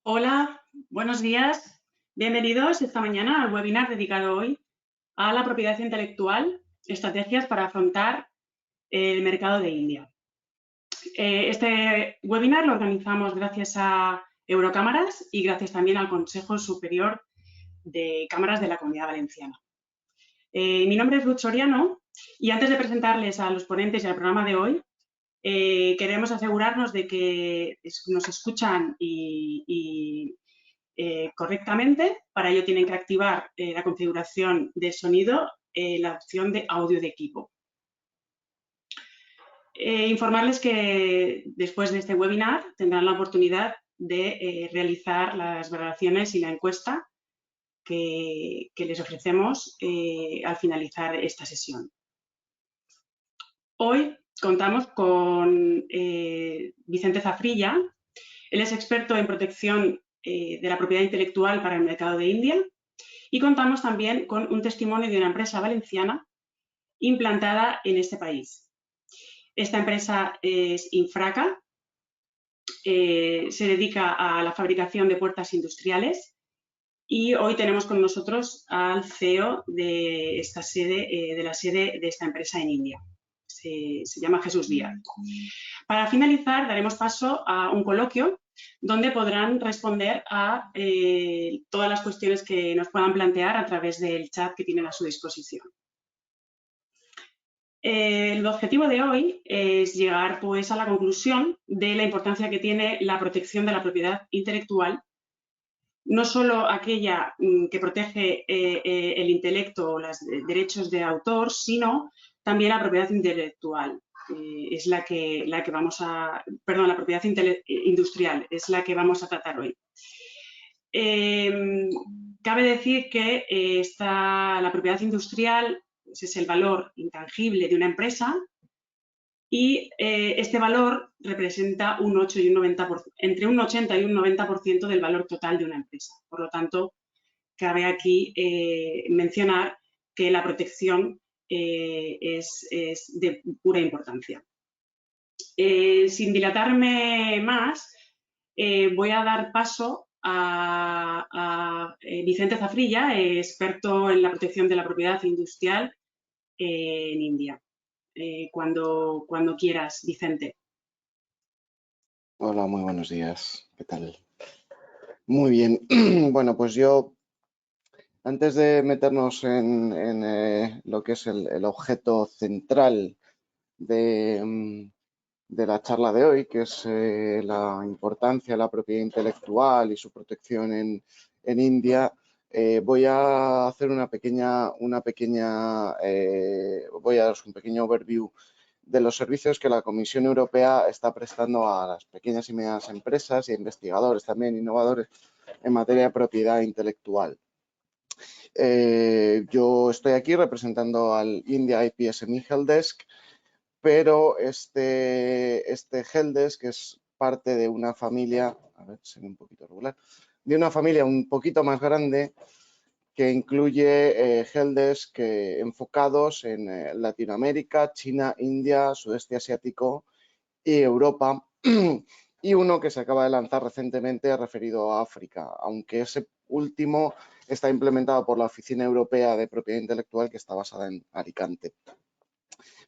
Hola, buenos días. Bienvenidos esta mañana al webinar dedicado hoy a la propiedad intelectual, estrategias para afrontar el mercado de India. Este webinar lo organizamos gracias a Eurocámaras y gracias también al Consejo Superior de Cámaras de la Comunidad Valenciana. Mi nombre es Ruth Soriano y antes de presentarles a los ponentes y al programa de hoy, queremos asegurarnos de que nos escuchan correctamente. Para ello tienen que activar la configuración de sonido, la opción de audio de equipo. Informarles que después de este webinar tendrán la oportunidad de realizar las valoraciones y la encuesta que les ofrecemos al finalizar esta sesión. Hoy contamos con Vicente Zafrilla. Él es experto en protección de la propiedad intelectual para el mercado de India y contamos también con un testimonio de una empresa valenciana implantada en este país. Esta empresa es Infraca, se dedica a la fabricación de puertas industriales y hoy tenemos con nosotros al CEO de esta sede, de la sede de esta empresa en India. Se llama Jesús Díaz. Para finalizar, daremos paso a un coloquio donde podrán responder a todas las cuestiones que nos puedan plantear a través del chat que tienen a su disposición. El objetivo de hoy es llegar pues, a la conclusión de la importancia que tiene la protección de la propiedad intelectual, no solo aquella que protege el intelecto o los derechos de autor, sino también la propiedad intelectual. Es la propiedad industrial es la que vamos a tratar hoy. Cabe decir que la propiedad industrial es el valor intangible de una empresa y este valor representa entre un 80 y un 90% del valor total de una empresa. Por lo tanto, cabe aquí mencionar que la protección es de pura importancia. Sin dilatarme más, voy a dar paso a Vicente Zafrilla, experto en la protección de la propiedad industrial en India. Cuando quieras, Vicente. Hola, muy buenos días. ¿Qué tal? Muy bien. Bueno, pues yo, antes de meternos en lo que es el objeto central de la charla de hoy, que es la importancia de la propiedad intelectual y su protección en India, voy a hacer voy a daros un pequeño overview de los servicios que la Comisión Europea está prestando a las pequeñas y medianas empresas y a investigadores también innovadores en materia de propiedad intelectual. Yo estoy aquí representando al India IP SME Helpdesk, pero este Helpdesk es parte de una familia, a ver, se ve un poquito regular, de una familia un poquito más grande que incluye helpdesk enfocados en Latinoamérica, China, India, sudeste asiático y Europa, y uno que se acaba de lanzar recientemente referido a África, aunque ese último está implementado por la Oficina Europea de Propiedad Intelectual, que está basada en Alicante.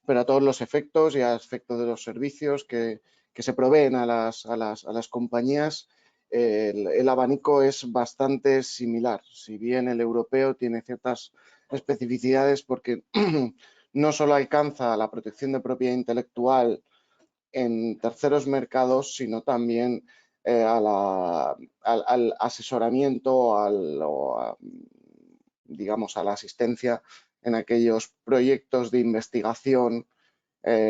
Pero a todos los efectos y a efectos de los servicios que se proveen a las compañías, el abanico es bastante similar, si bien el europeo tiene ciertas especificidades porque no solo alcanza la protección de propiedad intelectual en terceros mercados, sino también al asesoramiento, digamos, a la asistencia en aquellos proyectos de investigación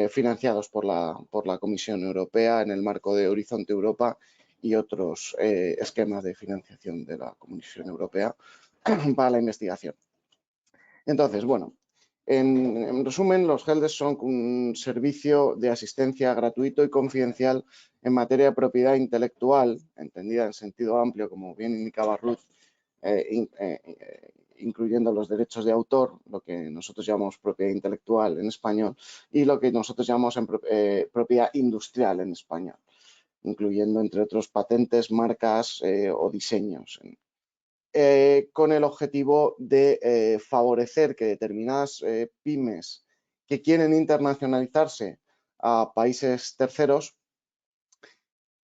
financiados por la Comisión Europea en el marco de Horizonte Europa y otros esquemas de financiación de la Comisión Europea para la investigación. Entonces, bueno, en resumen, los helpdesk son un servicio de asistencia gratuito y confidencial en materia de propiedad intelectual, entendida en sentido amplio, como bien indicaba Ruth, incluyendo los derechos de autor, lo que nosotros llamamos propiedad intelectual en español, y lo que nosotros llamamos propiedad industrial en español. incluyendo, entre otros, patentes, marcas o diseños, con el objetivo de favorecer que determinadas pymes que quieren internacionalizarse a países terceros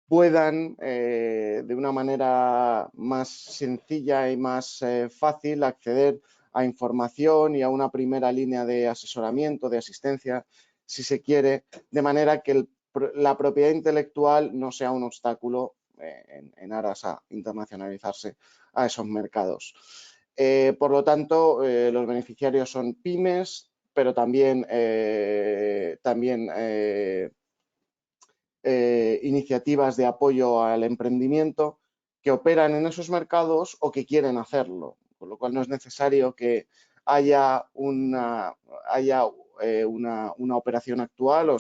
puedan de una manera más sencilla y más fácil acceder a información y a una primera línea de asesoramiento, de asistencia, si se quiere, de manera que la propiedad intelectual no sea un obstáculo en aras a internacionalizarse a esos mercados. Por lo tanto, los beneficiarios son pymes, pero también iniciativas de apoyo al emprendimiento que operan en esos mercados o que quieren hacerlo, con lo cual no es necesario que haya una operación actual o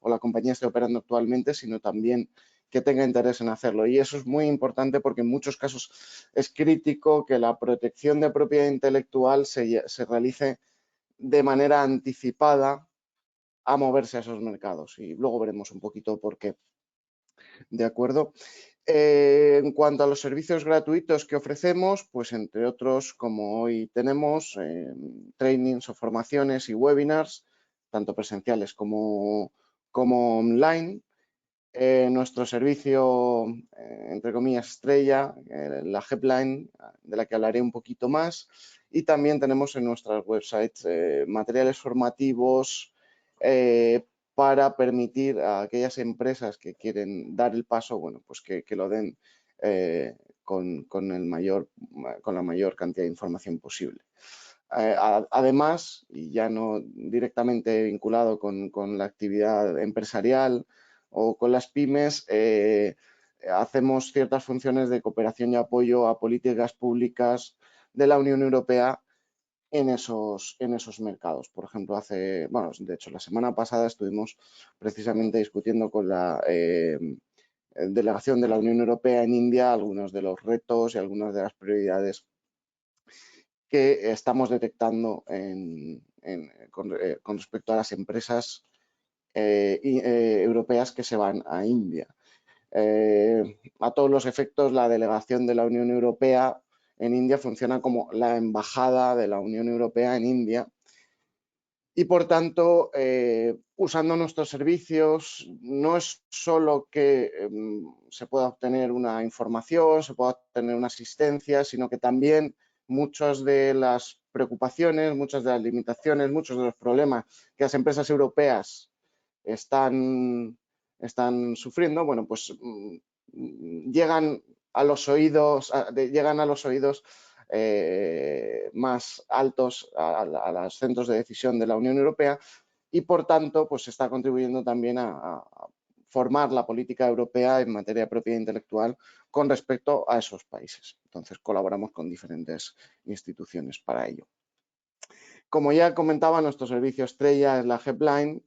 la compañía esté operando actualmente, sino también que tenga interés en hacerlo. Y eso es muy importante porque en muchos casos es crítico que la protección de propiedad intelectual se realice de manera anticipada a moverse a esos mercados. Y luego veremos un poquito por qué. ¿De acuerdo? En cuanto a los servicios gratuitos que ofrecemos, pues entre otros, como hoy tenemos, trainings o formaciones y webinars, tanto presenciales como online. Nuestro servicio, entre comillas, estrella, la Helpline, de la que hablaré un poquito más. Y también tenemos en nuestras websites materiales formativos para permitir a aquellas empresas que quieren dar el paso, bueno, pues que lo den con la mayor cantidad de información posible. Además, y ya no directamente vinculado con la actividad empresarial o con las pymes, hacemos ciertas funciones de cooperación y apoyo a políticas públicas de la Unión Europea en esos mercados. Por ejemplo, de hecho, la semana pasada estuvimos precisamente discutiendo con la delegación de la Unión Europea en India algunos de los retos y algunas de las prioridades que estamos detectando con respecto a las empresas europeas que se van a India. A todos los efectos, la delegación de la Unión Europea en India funciona como la embajada de la Unión Europea en India y, por tanto, usando nuestros servicios, no es solo que se pueda obtener una información, se pueda obtener una asistencia, sino que también muchas de las preocupaciones, muchas de las limitaciones, muchos de los problemas que las empresas europeas están sufriendo, pues llegan a los oídos más altos a los centros de decisión de la Unión Europea y, por tanto, pues está contribuyendo también a formar la política europea en materia de propiedad intelectual con respecto a esos países. Entonces, colaboramos con diferentes instituciones para ello. Como ya comentaba, nuestro servicio estrella es la Helpline,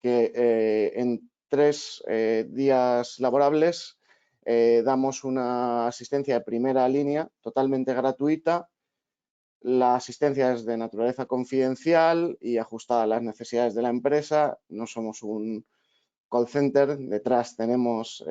que en 3 días laborables damos una asistencia de primera línea totalmente gratuita. La asistencia es de naturaleza confidencial y ajustada a las necesidades de la empresa. No somos un call center. Detrás tenemos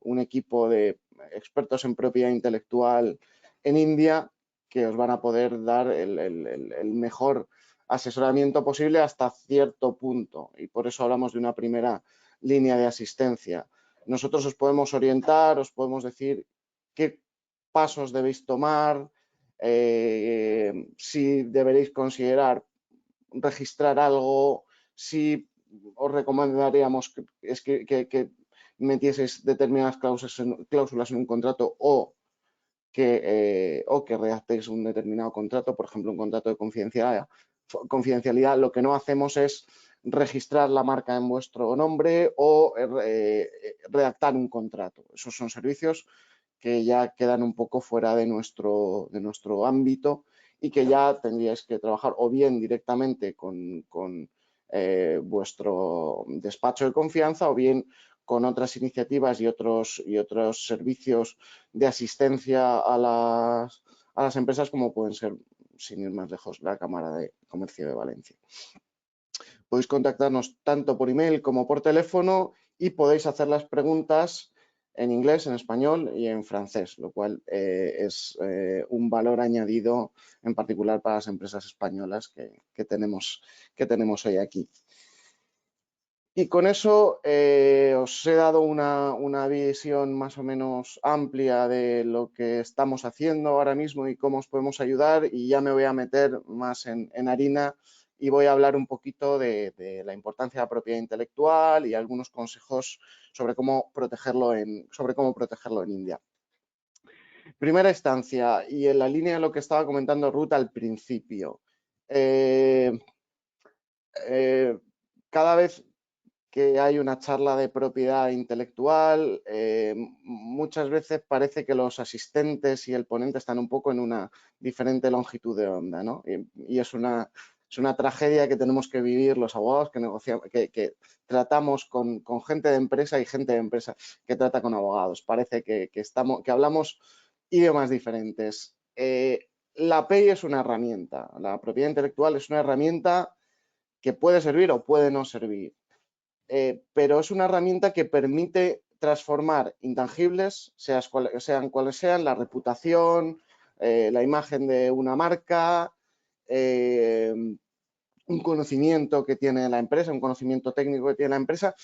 un equipo de expertos en propiedad intelectual en India que os van a poder dar el mejor asesoramiento posible hasta cierto punto. Y por eso hablamos de una primera línea de asistencia. Nosotros os podemos orientar, os podemos decir qué pasos debéis tomar, si deberéis considerar registrar algo, si os recomendaríamos que metieseis determinadas cláusulas en un contrato o que redactéis un determinado contrato, por ejemplo, un contrato de confidencialidad. Lo que no hacemos es registrar la marca en vuestro nombre o redactar un contrato. Esos son servicios que ya quedan un poco fuera de nuestro ámbito y que ya tendríais que trabajar o bien directamente con vuestro despacho de confianza o bien con otras iniciativas y otros servicios de asistencia a las empresas, como pueden ser, sin ir más lejos, la Cámara de Comercio de Valencia. Podéis contactarnos tanto por email como por teléfono y podéis hacer las preguntas en inglés, en español y en francés, lo cual es un valor añadido en particular para las empresas españolas que tenemos hoy aquí. Y con eso os he dado una visión más o menos amplia de lo que estamos haciendo ahora mismo y cómo os podemos ayudar, y ya me voy a meter más en harina y voy a hablar un poquito de la importancia de la propiedad intelectual y algunos consejos sobre cómo protegerlo en India. Primera instancia, y en la línea de lo que estaba comentando Ruth al principio, cada vez que hay una charla de propiedad intelectual, muchas veces parece que los asistentes y el ponente están un poco en una diferente longitud de onda, ¿no? Y es una tragedia que tenemos que vivir los abogados que negociamos, que tratamos con gente de empresa y gente de empresa que trata con abogados. Parece que hablamos idiomas diferentes. La API es una herramienta, la propiedad intelectual es una herramienta que puede servir o puede no servir. Pero es una herramienta que permite transformar intangibles, sean cuales sean, la reputación, la imagen de una marca, un conocimiento que tiene la empresa, un conocimiento técnico que tiene la empresa,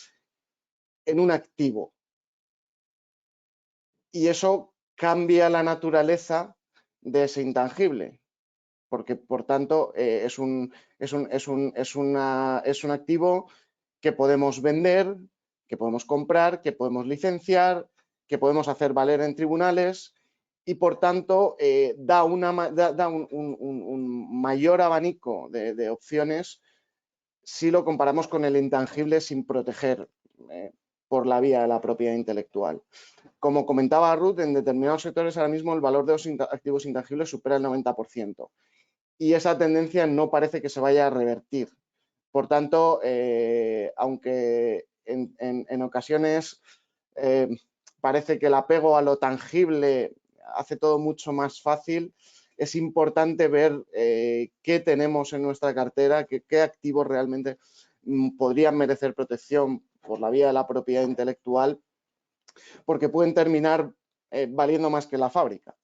en un activo. Y eso cambia la naturaleza de ese intangible, porque por tanto es un activo que podemos vender, que podemos comprar, que podemos licenciar, que podemos hacer valer en tribunales, y por tanto da un mayor abanico de opciones si lo comparamos con el intangible sin proteger por la vía de la propiedad intelectual. Como comentaba Ruth, en determinados sectores ahora mismo el valor de los activos intangibles supera el 90%, y esa tendencia no parece que se vaya a revertir. Por tanto, aunque en ocasiones parece que el apego a lo tangible hace todo mucho más fácil, es importante ver qué tenemos en nuestra cartera, qué activos realmente podrían merecer protección por la vía de la propiedad intelectual, porque pueden terminar valiendo más que la fábrica.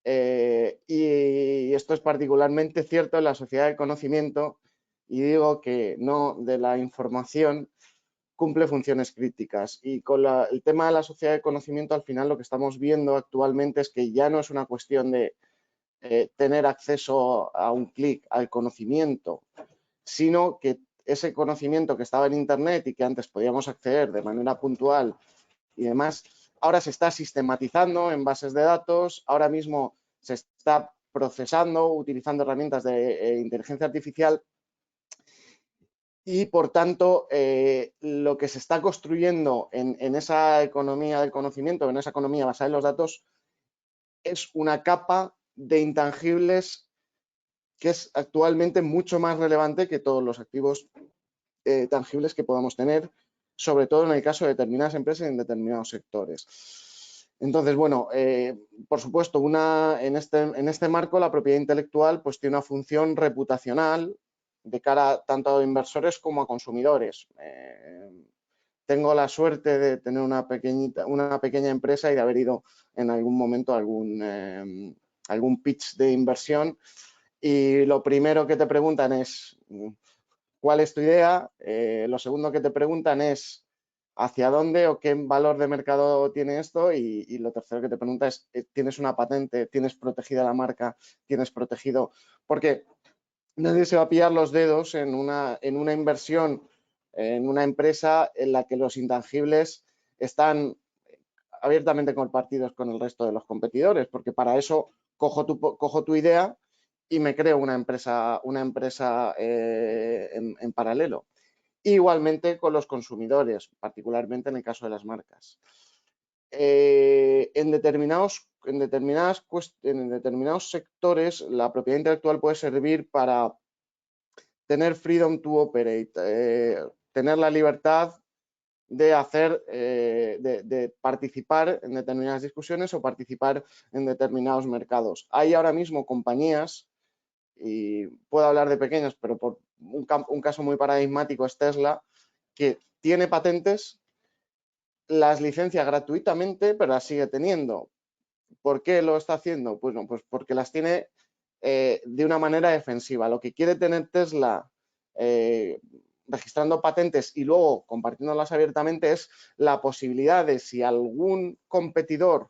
Y esto es particularmente cierto en la sociedad del conocimiento, y digo que no de la información, cumple funciones críticas. Y con el tema de la sociedad de conocimiento, al final lo que estamos viendo actualmente es que ya no es una cuestión de tener acceso a un clic al conocimiento, sino que ese conocimiento que estaba en Internet y que antes podíamos acceder de manera puntual y demás, ahora se está sistematizando en bases de datos, ahora mismo se está procesando utilizando herramientas de inteligencia artificial, y por tanto lo que se está construyendo en esa economía del conocimiento, en esa economía basada en los datos, es una capa de intangibles que es actualmente mucho más relevante que todos los activos tangibles que podamos tener, sobre todo en el caso de determinadas empresas y en determinados sectores. Entonces, bueno, por supuesto, en este marco la propiedad intelectual pues tiene una función reputacional de cara tanto a inversores como a consumidores. Tengo la suerte de tener una pequeña empresa y de haber ido en algún momento a algún pitch de inversión, y lo primero que te preguntan es ¿cuál es tu idea? Lo segundo que te preguntan es ¿hacia dónde o qué valor de mercado tiene esto? Y lo tercero que te pregunta es ¿tienes una patente? ¿Tienes protegida la marca? ¿Tienes protegido? Porque nadie se va a pillar los dedos en una inversión en una empresa en la que los intangibles están abiertamente compartidos con el resto de los competidores, porque para eso cojo tu idea y me creo una empresa en paralelo. Igualmente con los consumidores, particularmente en el caso de las marcas. En determinados sectores, la propiedad intelectual puede servir para tener freedom to operate, tener la libertad de participar en determinadas discusiones o participar en determinados mercados. Hay ahora mismo compañías y puedo hablar de pequeños, pero por un caso muy paradigmático es Tesla, que tiene patentes, las licencia gratuitamente, pero las sigue teniendo. ¿Por qué lo está haciendo? Pues, no, pues porque las tiene de una manera defensiva. Lo que quiere tener Tesla registrando patentes y luego compartiéndolas abiertamente es la posibilidad de, si algún competidor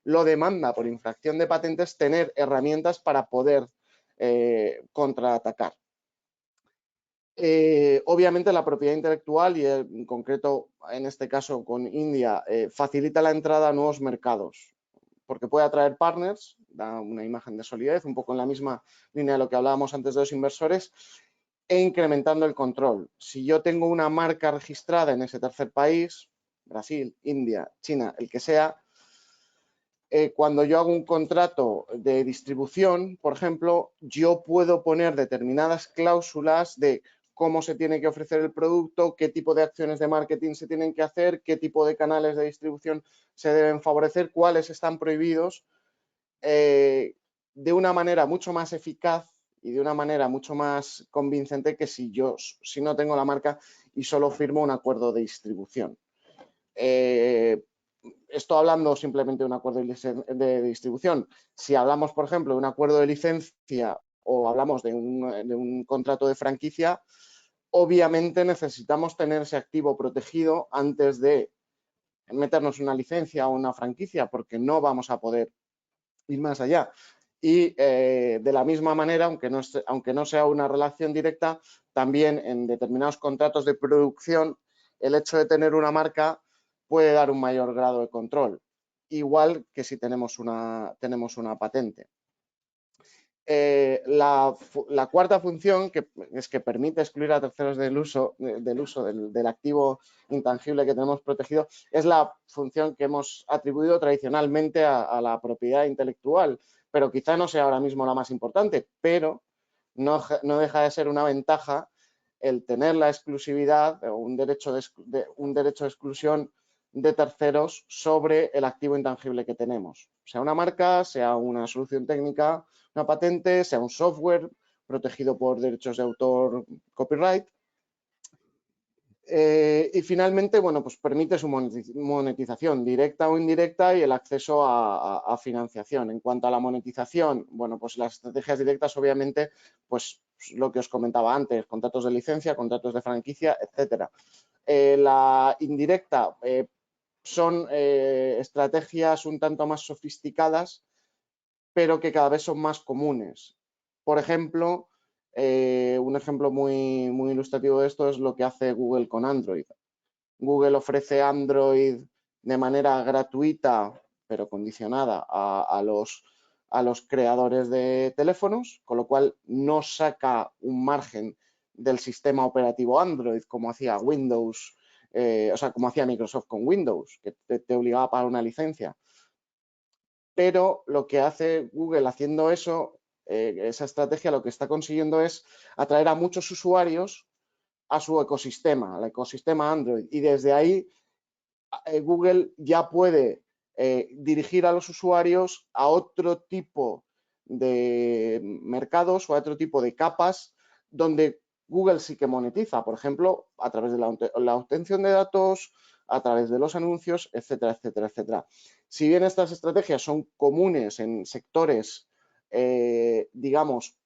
lo demanda por infracción de patentes, tener herramientas para poder contraatacar. Obviamente la propiedad intelectual, y en concreto en este caso con India, facilita la entrada a nuevos mercados, porque puede atraer partners, da una imagen de solidez, un poco en la misma línea de lo que hablábamos antes de los inversores, e incrementando el control. Si yo tengo una marca registrada en ese tercer país, Brasil, India, China, el que sea, cuando yo hago un contrato de distribución, por ejemplo, yo puedo poner determinadas cláusulas de cómo se tiene que ofrecer el producto, qué tipo de acciones de marketing se tienen que hacer, qué tipo de canales de distribución se deben favorecer, cuáles están prohibidos, de una manera mucho más eficaz y de una manera mucho más convincente que si no tengo la marca y solo firmo un acuerdo de distribución. Estoy hablando simplemente de un acuerdo de distribución. Si hablamos, por ejemplo, de un acuerdo de licencia o hablamos de un contrato de franquicia, obviamente necesitamos tener ese activo protegido antes de meternos una licencia o una franquicia, porque no vamos a poder ir más allá. Y de la misma manera, aunque no sea una relación directa, también en determinados contratos de producción, el hecho de tener una marca puede dar un mayor grado de control, igual que si tenemos una patente. La cuarta función, que es que permite excluir a terceros del uso del activo intangible que tenemos protegido, es la función que hemos atribuido tradicionalmente a la propiedad intelectual, pero quizá no sea ahora mismo la más importante, pero no deja de ser una ventaja el tener la exclusividad o un derecho de exclusión de terceros sobre el activo intangible que tenemos, sea una marca, sea una solución técnica, una patente, sea un software protegido por derechos de autor, copyright. Y finalmente, bueno, pues permite su monetización directa o indirecta y el acceso a financiación. En cuanto a la monetización, bueno, pues las estrategias directas, obviamente, pues lo que os comentaba antes, contratos de licencia, contratos de franquicia, etcétera. La indirecta son estrategias un tanto más sofisticadas, pero que cada vez son más comunes. Por ejemplo, un ejemplo muy, muy ilustrativo de esto es lo que hace Google con Android. Google ofrece Android de manera gratuita, pero condicionada a los creadores de teléfonos, con lo cual no saca un margen del sistema operativo Android como hacía Windows, como hacía Microsoft con Windows, que te obligaba a pagar una licencia. Pero lo que hace Google haciendo eso, esa estrategia, lo que está consiguiendo es atraer a muchos usuarios a su ecosistema, al ecosistema Android. Y desde ahí Google ya puede dirigir a los usuarios a otro tipo de mercados o a otro tipo de capas donde Google sí que monetiza, por ejemplo, a través de la obtención de datos, a través de los anuncios, etcétera, etcétera, etcétera. Si bien estas estrategias son comunes en sectores, digamos,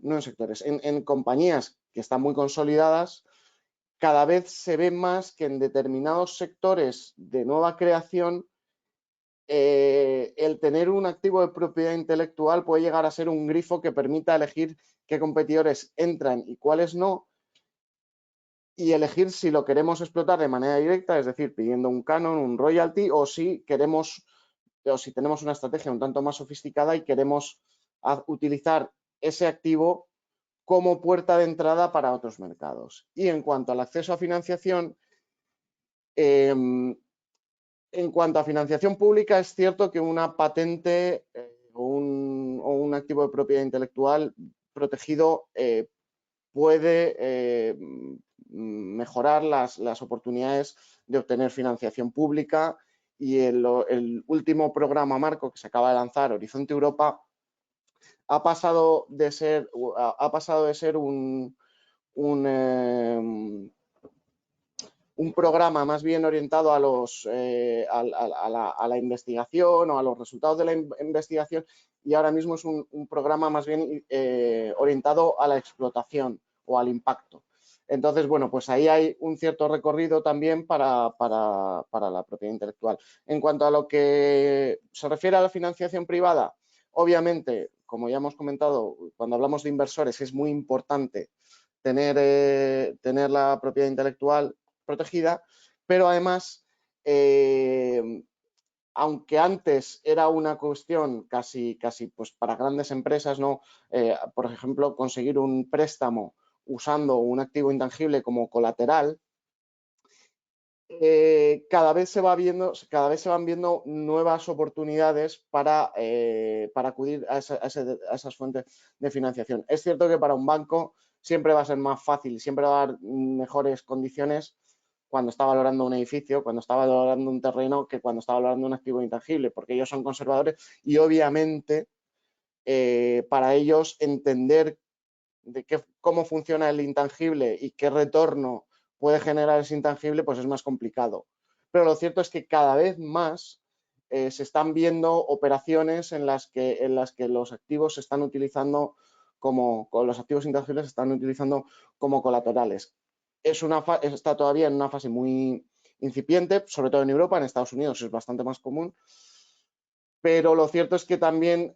no en sectores, en compañías que están muy consolidadas, cada vez se ve más que en determinados sectores de nueva creación el tener un activo de propiedad intelectual puede llegar a ser un grifo que permita elegir qué competidores entran y cuáles no, y elegir si lo queremos explotar de manera directa, es decir, pidiendo un canon, un royalty, o si tenemos una estrategia un tanto más sofisticada y queremos utilizar ese activo como puerta de entrada para otros mercados. Y en cuanto al acceso a financiación, en cuanto a financiación pública, es cierto que una patente o un activo de propiedad intelectual protegido puede mejorar las oportunidades de obtener financiación pública, y el último programa marco que se acaba de lanzar, Horizonte Europa, ha pasado de ser un programa más bien orientado a la investigación o a los resultados de la investigación, y ahora mismo es un programa más bien orientado a la explotación o al impacto. Entonces, bueno, pues ahí hay un cierto recorrido también para la propiedad intelectual. En cuanto a lo que se refiere a la financiación privada, obviamente, como ya hemos comentado, cuando hablamos de inversores es muy importante tener la propiedad intelectual protegida, pero además, aunque antes era una cuestión casi pues para grandes empresas, ¿no? Por ejemplo, conseguir un préstamo usando un activo intangible como colateral, cada vez se van viendo nuevas oportunidades para acudir a esas fuentes de financiación. Es cierto que para un banco siempre va a ser más fácil, siempre va a dar mejores condiciones cuando está valorando un edificio, cuando está valorando un terreno, que cuando está valorando un activo intangible, porque ellos son conservadores y obviamente para ellos entender cómo funciona el intangible y qué retorno puede generar ese intangible, pues es más complicado. Pero lo cierto es que cada vez más se están viendo operaciones en las que los activos se están utilizando los activos intangibles se están utilizando como colaterales. Está todavía en una fase muy incipiente, sobre todo en Europa. En Estados Unidos es bastante más común, pero lo cierto es que también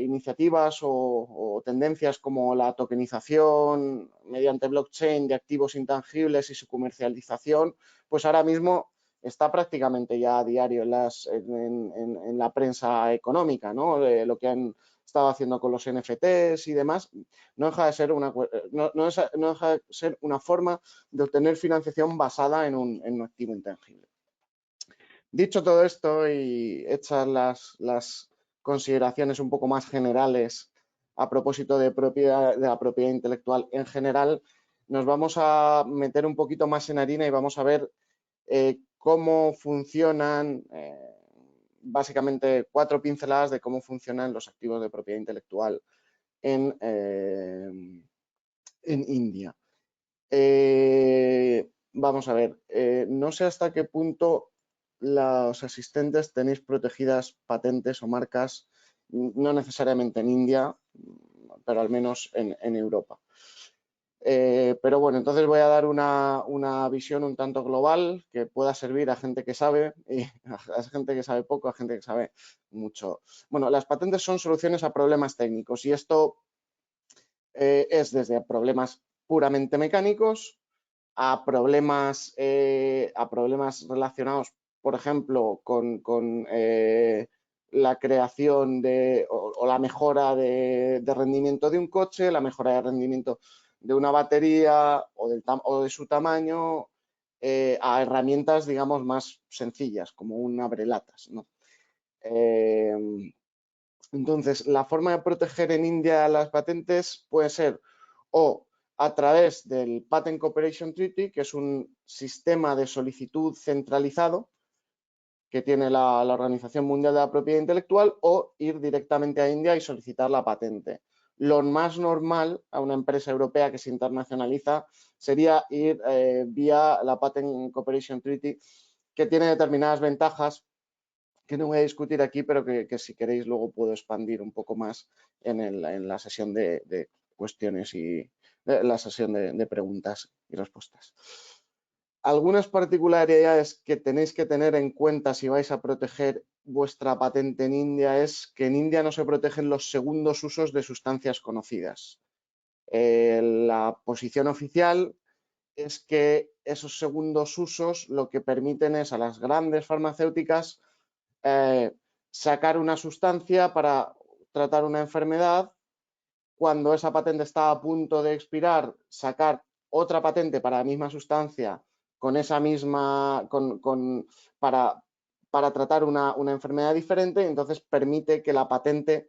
iniciativas o tendencias como la tokenización mediante blockchain de activos intangibles y su comercialización, pues ahora mismo está prácticamente ya a diario en la prensa económica, ¿no? Lo que han estado haciendo con los NFTs y demás, no deja de ser una forma de obtener financiación basada en un activo intangible. Dicho todo esto y hechas las consideraciones un poco más generales a propósito de la propiedad intelectual en general, nos vamos a meter un poquito más en harina y vamos a ver cómo funcionan, básicamente 4 pinceladas de cómo funcionan los activos de propiedad intelectual en India. Vamos a ver, no sé hasta qué punto los asistentes tenéis protegidas patentes o marcas, no necesariamente en India, pero al menos en Europa. Pero bueno, entonces voy a dar una visión un tanto global que pueda servir a gente que sabe, y a gente que sabe poco, a gente que sabe mucho. Bueno, las patentes son soluciones a problemas técnicos y esto es desde problemas puramente mecánicos a problemas relacionados, por ejemplo, con la creación o la mejora de rendimiento de un coche, la mejora de rendimiento de una batería o de su tamaño, a herramientas, digamos, más sencillas, como un abrelatas, ¿no? Entonces, la forma de proteger en India las patentes puede ser o a través del Patent Cooperation Treaty, que es un sistema de solicitud centralizado que tiene la Organización Mundial de la Propiedad Intelectual, o ir directamente a India y solicitar la patente. Lo más normal a una empresa europea que se internacionaliza sería ir vía la Patent Cooperation Treaty, que tiene determinadas ventajas que no voy a discutir aquí, pero que si queréis luego puedo expandir un poco más en la sesión de cuestiones y la sesión de preguntas y respuestas. Algunas particularidades que tenéis que tener en cuenta si vais a proteger vuestra patente en India es que en India no se protegen los segundos usos de sustancias conocidas. La posición oficial es que esos segundos usos lo que permiten es a las grandes farmacéuticas sacar una sustancia para tratar una enfermedad. Cuando esa patente está a punto de expirar, sacar otra patente para la misma sustancia con esa misma, para tratar una enfermedad diferente, entonces permite que la patente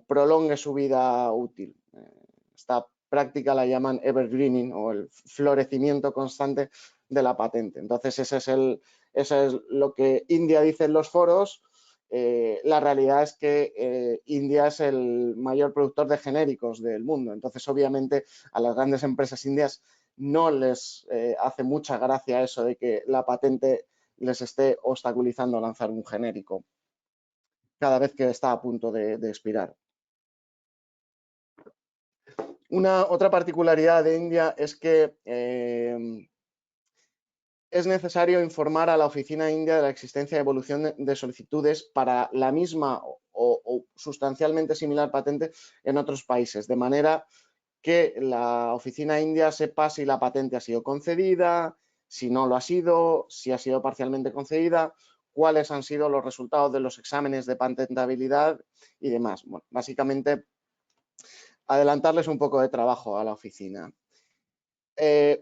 prolongue su vida útil. Esta práctica la llaman evergreening o el florecimiento constante de la patente. Entonces, eso es lo que India dice en los foros la realidad es que India es el mayor productor de genéricos del mundo. Entonces, obviamente, a las grandes empresas indias no les hace mucha gracia eso de que la patente les esté obstaculizando lanzar un genérico cada vez que está a punto de expirar. Otra particularidad de India es que es necesario informar a la oficina india de la existencia y evolución de solicitudes para la misma o sustancialmente similar patente en otros países, de manera que la oficina india sepa si la patente ha sido concedida, si no lo ha sido, si ha sido parcialmente concedida, cuáles han sido los resultados de los exámenes de patentabilidad y demás. Bueno, básicamente, adelantarles un poco de trabajo a la oficina.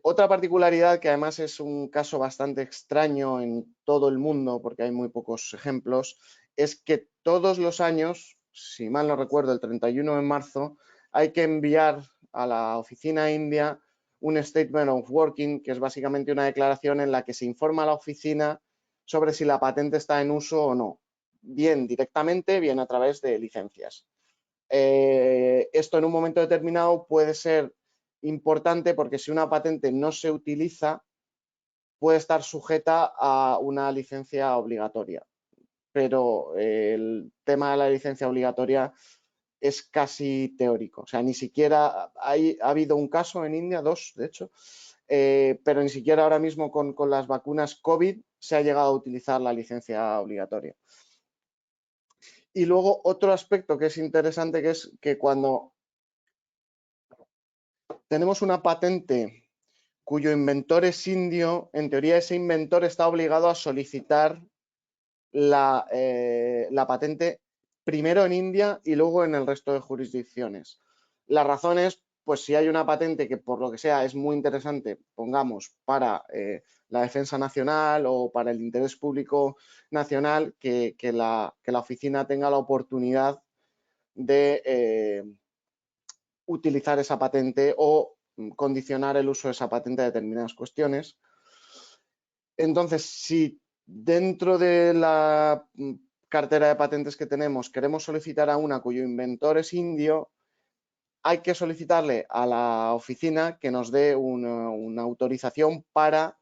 Otra particularidad, que además es un caso bastante extraño en todo el mundo, porque hay muy pocos ejemplos, es que todos los años, si mal no recuerdo, el 31 de marzo, hay que enviar a la oficina india un Statement of Working, que es básicamente una declaración en la que se informa a la oficina sobre si la patente está en uso o no, bien directamente, bien a través de licencias. Esto en un momento determinado puede ser importante porque si una patente no se utiliza, puede estar sujeta a una licencia obligatoria. Pero el tema de la licencia obligatoria es casi teórico. O sea, ni siquiera ha habido un caso en India, dos de hecho, pero ni siquiera ahora mismo con las vacunas COVID se ha llegado a utilizar la licencia obligatoria. Y luego otro aspecto que es interesante, que es que cuando tenemos una patente cuyo inventor es indio, en teoría ese inventor está obligado a solicitar la patente primero en India y luego en el resto de jurisdicciones. La razón es, pues si hay una patente que por lo que sea es muy interesante, pongamos, para la defensa nacional o para el interés público nacional, que la oficina tenga la oportunidad de utilizar esa patente o condicionar el uso de esa patente a determinadas cuestiones. Entonces, si dentro de la cartera de patentes que tenemos queremos solicitar a una cuyo inventor es indio, hay que solicitarle a la oficina que nos dé una autorización para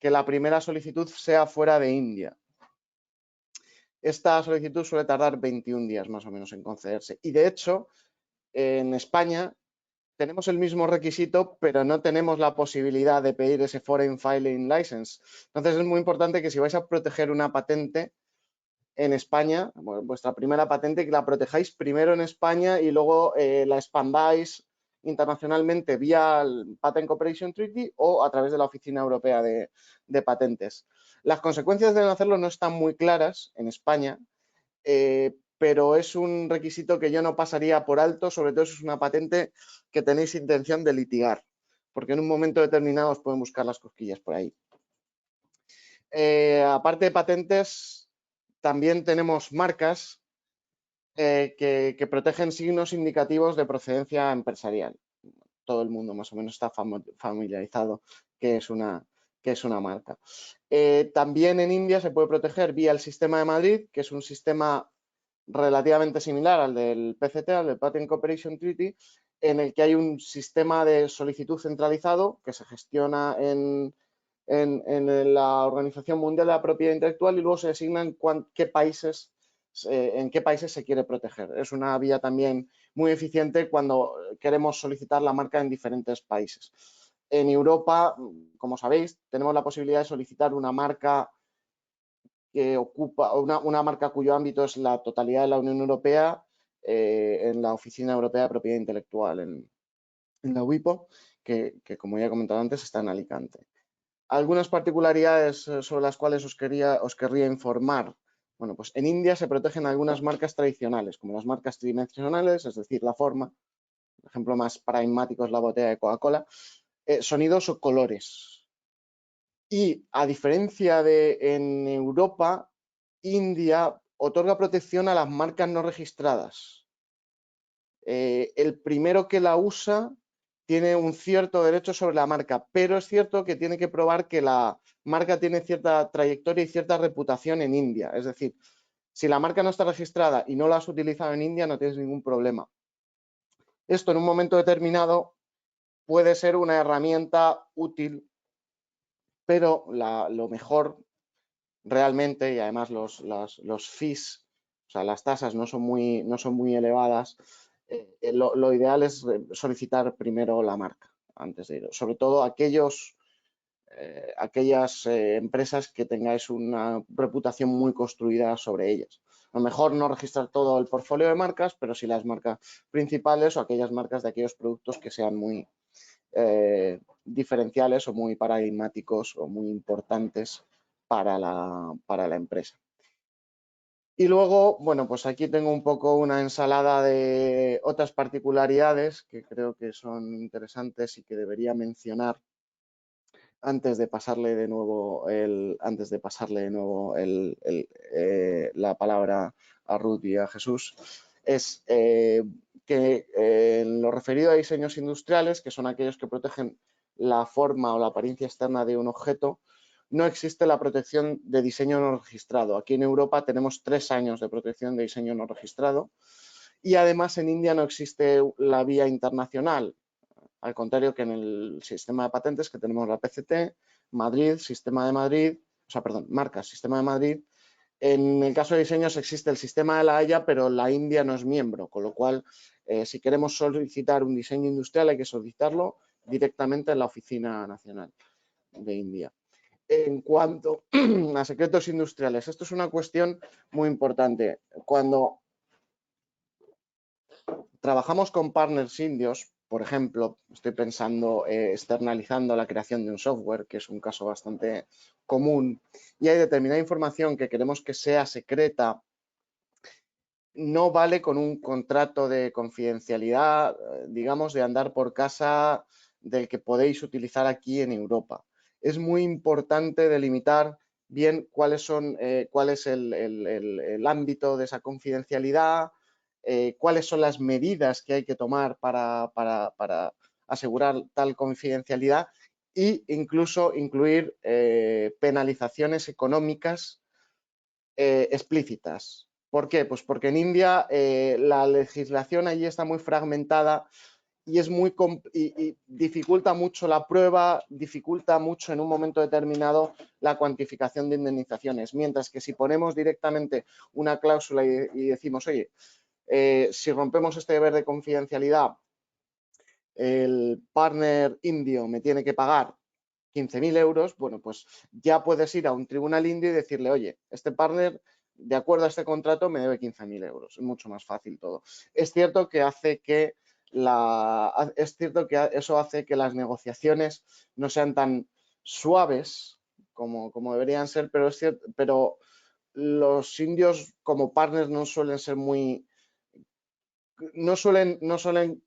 que la primera solicitud sea fuera de India. Esta solicitud suele tardar 21 días más o menos en concederse. Y de hecho, en España tenemos el mismo requisito, pero no tenemos la posibilidad de pedir ese Foreign Filing License. Entonces es muy importante que si vais a proteger una patente en España, vuestra primera patente, que la protejáis primero en España y luego la expandáis internacionalmente vía el Patent Cooperation Treaty o a través de la Oficina Europea de Patentes. Las consecuencias de no hacerlo no están muy claras en España, pero es un requisito que yo no pasaría por alto, sobre todo si es una patente que tenéis intención de litigar, porque en un momento determinado os pueden buscar las cosquillas por ahí. Aparte de patentes, también tenemos marcas que protegen signos indicativos de procedencia empresarial. Todo el mundo más o menos está familiarizado que es una marca. También en India se puede proteger vía el sistema de Madrid, que es un sistema relativamente similar al del PCT, al del Patent Cooperation Treaty, en el que hay un sistema de solicitud centralizado que se gestiona en la Organización Mundial de la Propiedad Intelectual y luego se asignan en qué países se quiere proteger. Es una vía también muy eficiente cuando queremos solicitar la marca en diferentes países. En Europa, como sabéis, tenemos la posibilidad de solicitar una marca que ocupa una marca cuyo ámbito es la totalidad de la Unión Europea en la Oficina Europea de Propiedad Intelectual, en la WIPO, que como ya he comentado antes está en Alicante. Algunas particularidades sobre las cuales os querría informar. Bueno, pues en India se protegen algunas marcas tradicionales, como las marcas tridimensionales, es decir, la forma. El ejemplo más paradigmático es la botella de Coca-Cola. Sonidos o colores. Y a diferencia de en Europa, India otorga protección a las marcas no registradas. El primero que la usa tiene un cierto derecho sobre la marca, pero es cierto que tiene que probar que la marca tiene cierta trayectoria y cierta reputación en India. Es decir, Si la marca no está registrada y no la has utilizado en India, no tienes ningún problema. Esto en un momento determinado puede ser una herramienta útil, pero lo mejor realmente, y además los fees, o sea, las tasas no son muy elevadas, lo ideal es solicitar primero la marca antes de ir. Sobre todo aquellas empresas que tengáis una reputación muy construida sobre ellas. A lo mejor no registrar todo el portfolio de marcas, pero sí las marcas principales o aquellas marcas de aquellos productos que sean muy diferenciales o muy paradigmáticos o muy importantes para la empresa. Y luego, bueno, pues aquí tengo un poco una ensalada de otras particularidades que creo que son interesantes y que debería mencionar antes de pasarle de nuevo la palabra a Ruth y a Jesús. Es que en lo referido a diseños industriales, que son aquellos que protegen la forma o la apariencia externa de un objeto, no existe la protección de diseño no registrado. Aquí en Europa tenemos 3 años de protección de diseño no registrado y además en India no existe la vía internacional, al contrario que en el sistema de patentes que tenemos la PCT, Madrid, Sistema de Madrid, o sea, perdón, marcas, Sistema de Madrid. En el caso de diseños existe el sistema de la Haya, pero la India no es miembro, con lo cual, si queremos solicitar un diseño industrial, hay que solicitarlo directamente en la Oficina Nacional de India. En cuanto a secretos industriales, esto es una cuestión muy importante. Cuando trabajamos con partners indios, por ejemplo, estoy pensando externalizando la creación de un software, que es un caso bastante común, y hay determinada información que queremos que sea secreta, no vale con un contrato de confidencialidad, digamos, de andar por casa del que podéis utilizar aquí en Europa. Es muy importante delimitar bien cuál es el ámbito de esa confidencialidad, cuáles son las medidas que hay que tomar para asegurar tal confidencialidad e incluso incluir penalizaciones económicas explícitas. ¿Por qué? Pues porque en India la legislación allí está muy fragmentada y y dificulta mucho la prueba, dificulta mucho en un momento determinado la cuantificación de indemnizaciones. Mientras que si ponemos directamente una cláusula y decimos, oye, si rompemos este deber de confidencialidad, el partner indio me tiene que pagar 15.000 euros, bueno, pues ya puedes ir a un tribunal indio y decirle, oye, este partner, de acuerdo a este contrato, me debe 15.000 euros. Es mucho más fácil todo. Es cierto que eso hace que las negociaciones no sean tan suaves como deberían ser, pero es cierto, pero los indios como partners no suelen ser no suelen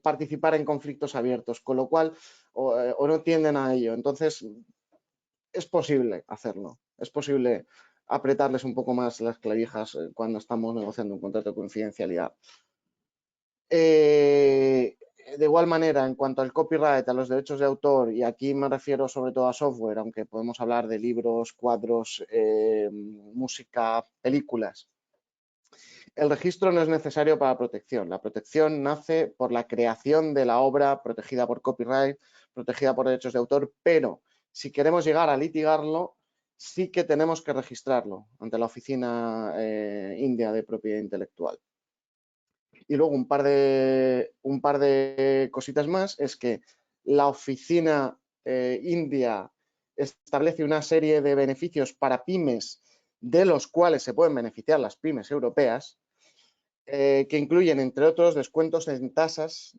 participar en conflictos abiertos, con lo cual o no tienden a ello. Entonces, es posible hacerlo, es posible apretarles un poco más las clavijas cuando estamos negociando un contrato de confidencialidad. De igual manera, en cuanto al copyright, a los derechos de autor, y aquí me refiero sobre todo a software, aunque podemos hablar de libros, cuadros, música, películas, el registro no es necesario para protección. La protección nace por la creación de la obra protegida por copyright, protegida por derechos de autor, pero si queremos llegar a litigarlo, sí que tenemos que registrarlo ante la Oficina India de Propiedad Intelectual. Y luego un par de cositas más es que la Oficina India establece una serie de beneficios para pymes de los cuales se pueden beneficiar las pymes europeas, que incluyen, entre otros, descuentos en tasas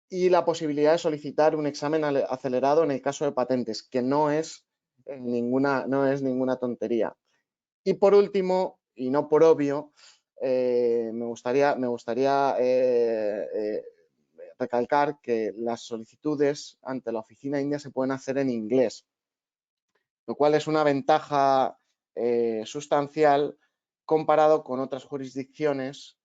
y la posibilidad de solicitar un examen acelerado en el caso de patentes, que no es ninguna tontería. Y por último, y no por obvio, me gustaría recalcar que las solicitudes ante la oficina india se pueden hacer en inglés, lo cual es una ventaja sustancial comparado con otras jurisdicciones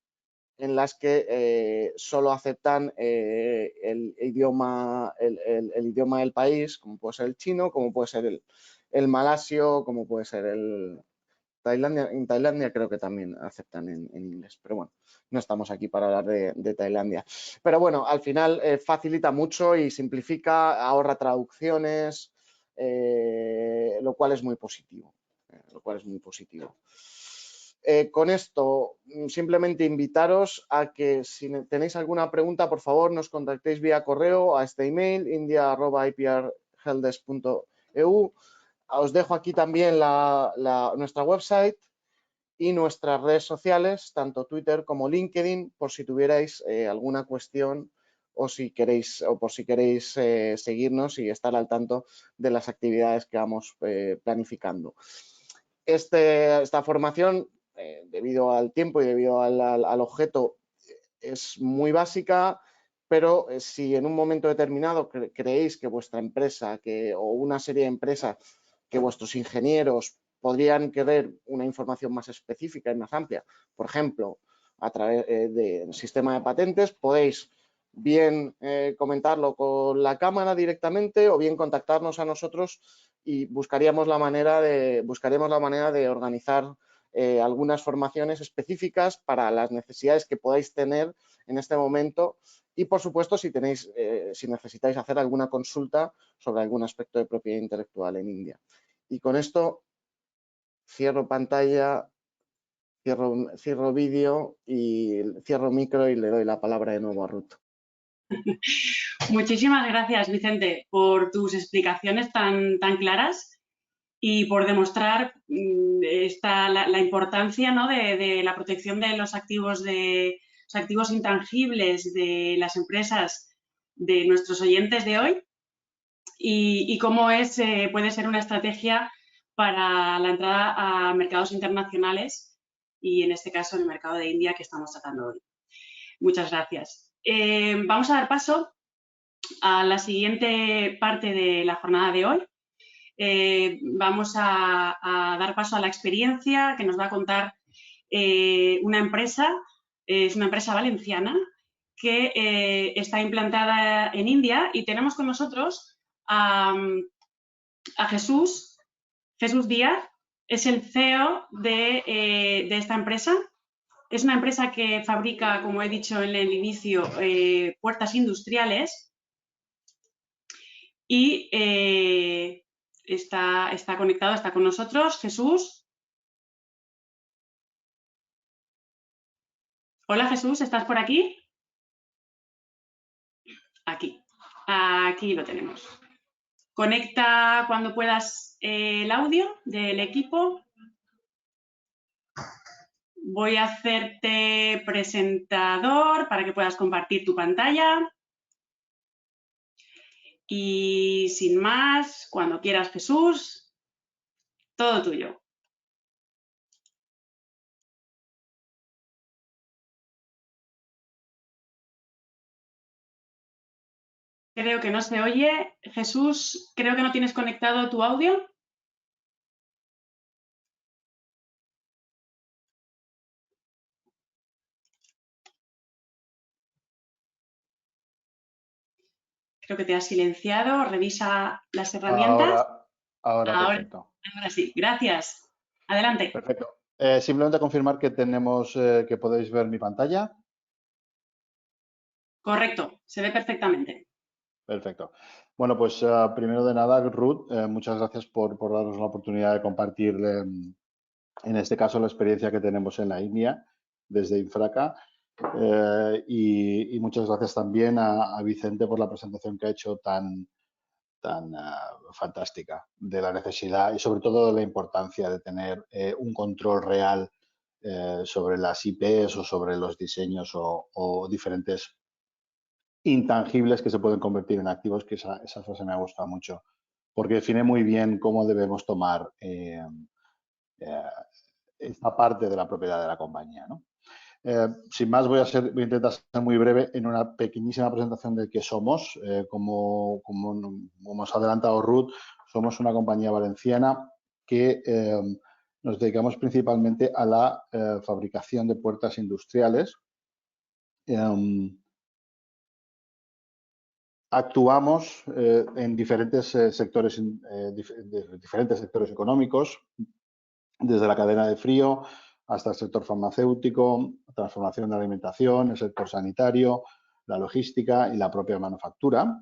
en las que solo aceptan el idioma del país, como puede ser el chino, como puede ser el malasio, como puede ser el En Tailandia creo que también aceptan en inglés, pero bueno, no estamos aquí para hablar de Tailandia. Pero bueno, al final facilita mucho y simplifica, ahorra traducciones, lo cual es muy positivo. Con esto, simplemente invitaros a que si tenéis alguna pregunta, por favor, nos contactéis vía correo a este email, india@iprhelpdesk.eu. Os dejo aquí también nuestra website y nuestras redes sociales, tanto Twitter como LinkedIn, por si tuvierais alguna cuestión o por si queréis seguirnos y estar al tanto de las actividades que vamos planificando. Esta formación, debido al tiempo y debido al objeto, es muy básica, pero si en un momento determinado creéis que vuestra empresa o una serie de empresas, que vuestros ingenieros podrían querer una información más específica y más amplia, por ejemplo, a través del sistema de patentes, podéis bien comentarlo con la cámara directamente o bien contactarnos a nosotros y buscaríamos la manera de organizar algunas formaciones específicas para las necesidades que podáis tener en este momento y, por supuesto, si necesitáis hacer alguna consulta sobre algún aspecto de propiedad intelectual en India. Y con esto cierro pantalla, cierro vídeo y cierro micro y le doy la palabra de nuevo a Ruth. Muchísimas gracias, Vicente, por tus explicaciones tan claras y por demostrar la importancia, ¿no?, de la protección de los activos intangibles de las empresas de nuestros oyentes de hoy y cómo puede ser una estrategia para la entrada a mercados internacionales y, en este caso, el mercado de India que estamos tratando hoy. Muchas gracias. Vamos a dar paso a la siguiente parte de la jornada de hoy. Vamos a dar paso a la experiencia que nos va a contar una empresa, es una empresa valenciana que está implantada en India y tenemos con nosotros a Jesús Díaz, es el CEO de esta empresa. Es una empresa que fabrica, como he dicho en el inicio, puertas industriales y está conectado, está con nosotros. Jesús. Hola, Jesús, ¿estás por aquí? Aquí lo tenemos. Conecta cuando puedas el audio del equipo. Voy a hacerte presentador para que puedas compartir tu pantalla. Y sin más, cuando quieras, Jesús, todo tuyo. Creo que no se oye. Jesús, creo que no tienes conectado tu audio. Creo que te has silenciado. Revisa las herramientas. Ahora perfecto. Ahora sí, gracias. Adelante. Perfecto. Simplemente confirmar que que podéis ver mi pantalla. Correcto, se ve perfectamente. Perfecto. Bueno, pues primero de nada, Ruth, muchas gracias por darnos la oportunidad de compartir, en este caso, la experiencia que tenemos en la India desde Infraca. Y muchas gracias también a Vicente por la presentación que ha hecho tan fantástica de la necesidad y sobre todo de la importancia de tener un control real sobre las IPs o sobre los diseños o diferentes intangibles que se pueden convertir en activos, que esa frase me ha gustado mucho, porque define muy bien cómo debemos tomar esta parte de la propiedad de la compañía, ¿no? Sin más, voy a intentar ser muy breve en una pequeñísima presentación de qué somos. Como hemos adelantado Ruth, somos una compañía valenciana que nos dedicamos principalmente a la fabricación de puertas industriales. Actuamos en diferentes sectores económicos. desde la cadena de frío hasta el sector farmacéutico, transformación de la alimentación, el sector sanitario, la logística y la propia manufactura.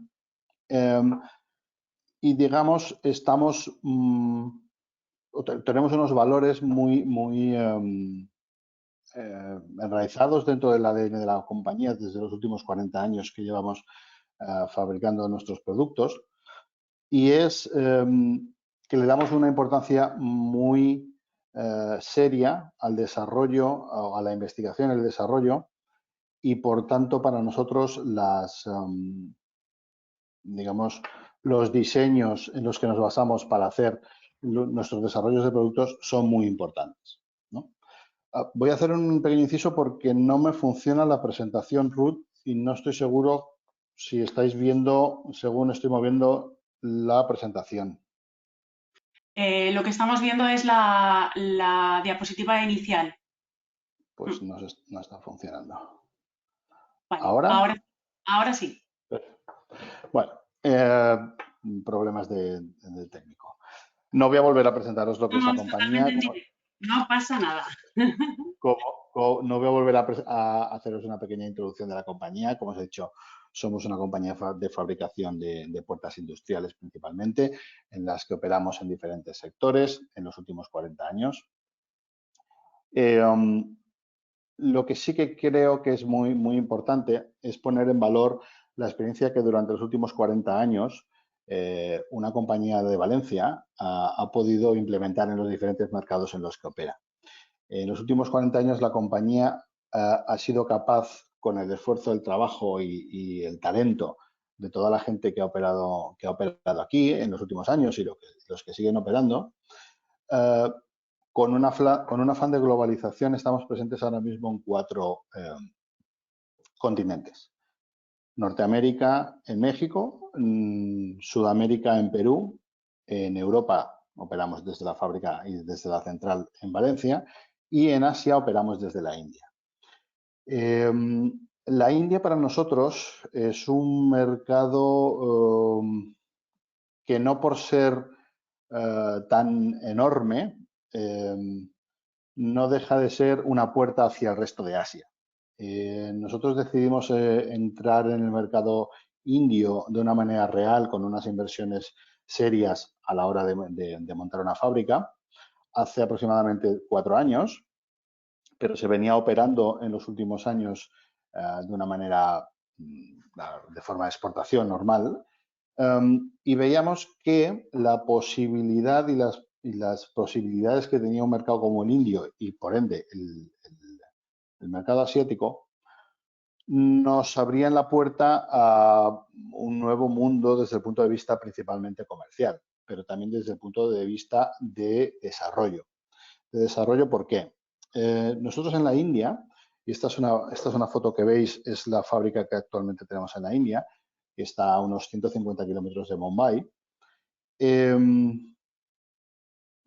Y digamos, tenemos unos valores muy enraizados dentro del ADN de la compañía desde los últimos 40 años que llevamos fabricando nuestros productos, y es que le damos una importancia muy seria al desarrollo, a la investigación y el desarrollo, y por tanto para nosotros digamos, los diseños en los que nos basamos para hacer nuestros desarrollos de productos son muy importantes, ¿no? Voy a hacer un pequeño inciso porque no me funciona la presentación, Ruth, y no estoy seguro si estáis viendo, según estoy moviendo, la presentación. Lo que estamos viendo es la diapositiva inicial. Pues no está funcionando. Vale, ¿Ahora? ahora sí. Bueno, problemas de técnico. No voy a volver a presentaros lo que es la compañía. No pasa nada. No voy a volver a haceros una pequeña introducción de la compañía. Como os he dicho, somos una compañía de fabricación de puertas industriales principalmente, en las que operamos en diferentes sectores en los últimos 40 años. Lo que sí que creo que es muy importante es poner en valor la experiencia que durante los últimos 40 años una compañía de Valencia ha podido implementar en los diferentes mercados en los que opera. En los últimos 40 años la compañía ha sido capaz, con el esfuerzo, el trabajo y el talento de toda la gente que ha operado aquí en los últimos años y los que siguen operando, con un afán de globalización estamos presentes ahora mismo en 4 continentes. Norteamérica en México, Sudamérica en Perú, en Europa operamos desde la fábrica y desde la central en Valencia, y en Asia operamos desde la India. La India para nosotros es un mercado que no por ser tan enorme, no deja de ser una puerta hacia el resto de Asia. Nosotros decidimos entrar en el mercado indio de una manera real, con unas inversiones serias a la hora de montar una fábrica, hace aproximadamente 4 años, pero se venía operando en los últimos años de una manera, de forma de exportación normal, y veíamos que la posibilidad y las posibilidades que tenía un mercado como el indio y, por ende, el mercado asiático, nos abrían la puerta a un nuevo mundo desde el punto de vista principalmente comercial, pero también desde el punto de vista de desarrollo. ¿De desarrollo por qué? Nosotros en la India, y esta es una foto que veis, es la fábrica que actualmente tenemos en la India, que está a unos 150 kilómetros de Mumbai.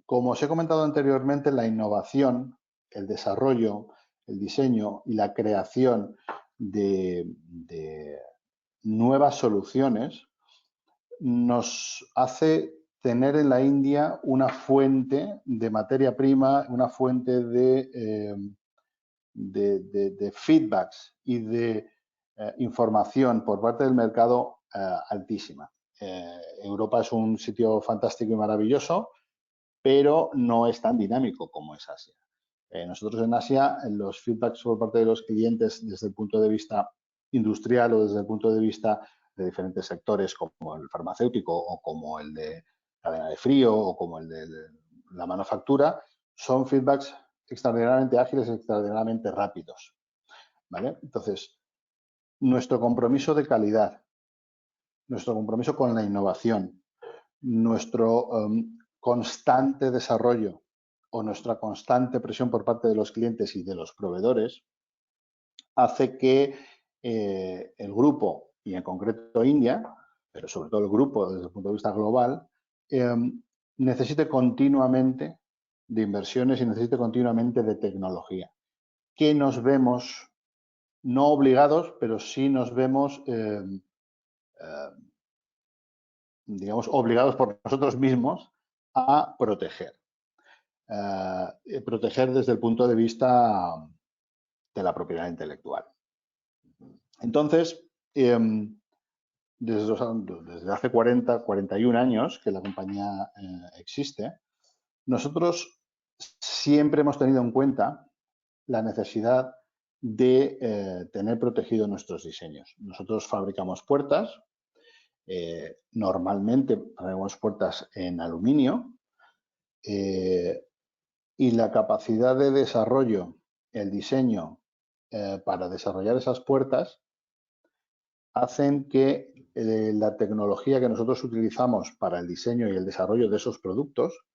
Como os he comentado anteriormente, la innovación, el desarrollo, el diseño y la creación de nuevas soluciones nos hace tener en la India una fuente de materia prima, una fuente de feedbacks y de información por parte del mercado altísima. Europa es un sitio fantástico y maravilloso, pero no es tan dinámico como es Asia. Nosotros en Asia, los feedbacks por parte de los clientes desde el punto de vista industrial o desde el punto de vista de diferentes sectores como el farmacéutico o como el de cadena de frío o como el de la manufactura, son feedbacks extraordinariamente ágiles y extraordinariamente rápidos, ¿vale? Entonces, nuestro compromiso de calidad, nuestro compromiso con la innovación, nuestro constante desarrollo o nuestra constante presión por parte de los clientes y de los proveedores hace que el grupo, y en concreto India, pero sobre todo el grupo desde el punto de vista global, necesite continuamente de inversiones y necesite continuamente de tecnología, que nos vemos no obligados, pero sí nos vemos digamos, obligados por nosotros mismos a proteger. proteger desde el punto de vista de la propiedad intelectual. Entonces, desde hace 41 años que la compañía existe, nosotros siempre hemos tenido en cuenta la necesidad de tener protegidos nuestros diseños. Nosotros fabricamos puertas, normalmente fabricamos puertas en aluminio, y la capacidad de desarrollo, el diseño para desarrollar esas puertas hacen que la tecnología que nosotros utilizamos para el diseño y el desarrollo de esos productos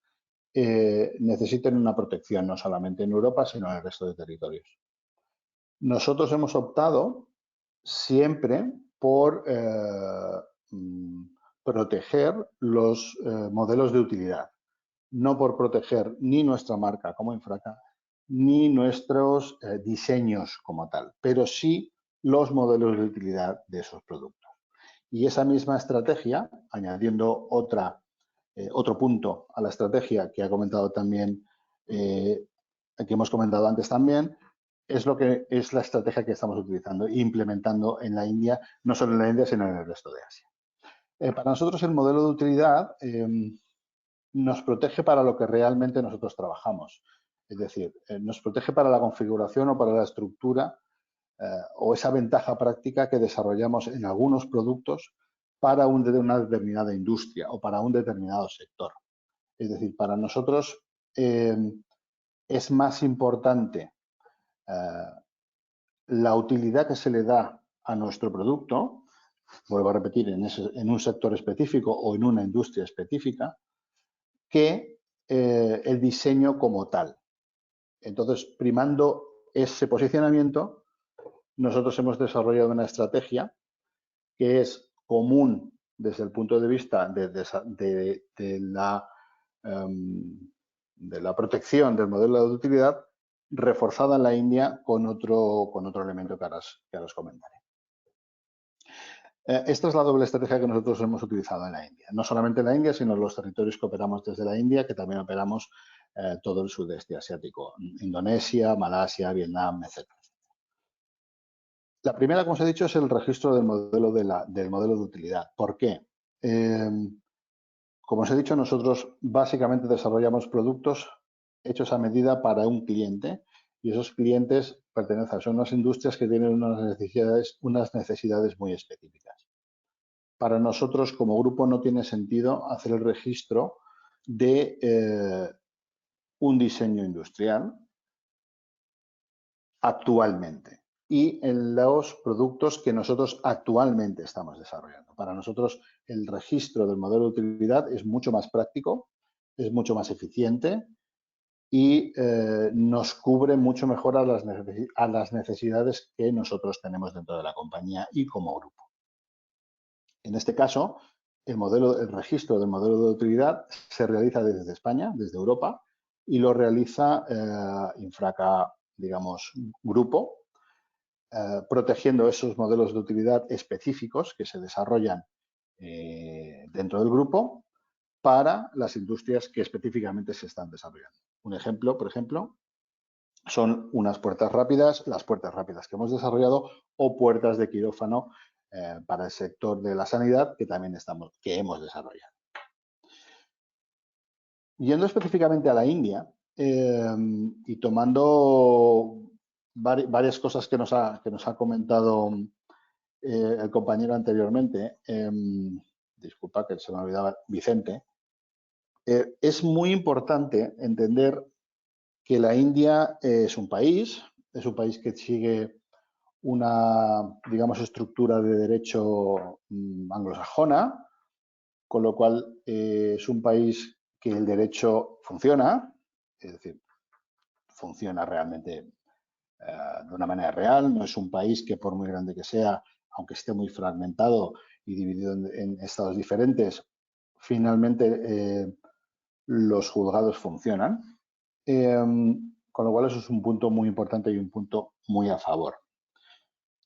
necesiten una protección no solamente en Europa, sino en el resto de territorios. Nosotros hemos optado siempre por proteger los modelos de utilidad, no por proteger ni nuestra marca como Infraca, ni nuestros diseños como tal, pero sí los modelos de utilidad de esos productos. Y esa misma estrategia, añadiendo otro punto a la estrategia que ha comentado también, que hemos comentado antes también, es la estrategia que estamos utilizando e implementando en la India, no solo en la India, sino en el resto de Asia. Para nosotros el modelo de utilidad nos protege para lo que realmente nosotros trabajamos. Es decir, nos protege para la configuración o para la estructura o esa ventaja práctica que desarrollamos en algunos productos para una determinada industria o para un determinado sector. Es decir, para nosotros es más importante la utilidad que se le da a nuestro producto, vuelvo a repetir, en un sector específico o en una industria específica, que el diseño como tal. Entonces, primando ese posicionamiento, nosotros hemos desarrollado una estrategia que es común desde el punto de vista de la protección del modelo de utilidad, reforzada en la India con otro elemento que ahora os comentaré. Esta es la doble estrategia que nosotros hemos utilizado en la India. No solamente en la India, sino en los territorios que operamos desde la India, que también operamos todo el sudeste asiático, Indonesia, Malasia, Vietnam, etc. La primera, como os he dicho, es el registro del modelo de utilidad. ¿Por qué? Como os he dicho, nosotros básicamente desarrollamos productos hechos a medida para un cliente y esos clientes son unas industrias que tienen unas necesidades muy específicas. Para nosotros, como grupo, no tiene sentido hacer el registro de un diseño industrial actualmente y en los productos que nosotros actualmente estamos desarrollando. Para nosotros, el registro del modelo de utilidad es mucho más práctico, es mucho más eficiente y nos cubre mucho mejor a las necesidades que nosotros tenemos dentro de la compañía y como grupo. En este caso, el registro del modelo de utilidad se realiza desde España, desde Europa, y lo realiza Infraca, digamos, grupo, protegiendo esos modelos de utilidad específicos que se desarrollan dentro del grupo para las industrias que específicamente se están desarrollando. Un ejemplo, por ejemplo, son unas puertas rápidas, las puertas rápidas que hemos desarrollado o puertas de quirófano para el sector de la sanidad que también hemos desarrollado. Yendo específicamente a la India y tomando varias cosas que nos ha comentado el compañero anteriormente, disculpa que se me olvidaba, Vicente, es muy importante entender que la India es un país que sigue una, digamos, estructura de derecho anglosajona, con lo cual es un país que el derecho funciona, es decir, funciona realmente de una manera real, no es un país que por muy grande que sea, aunque esté muy fragmentado y dividido en estados diferentes, finalmente los juzgados funcionan, con lo cual eso es un punto muy importante y un punto muy a favor.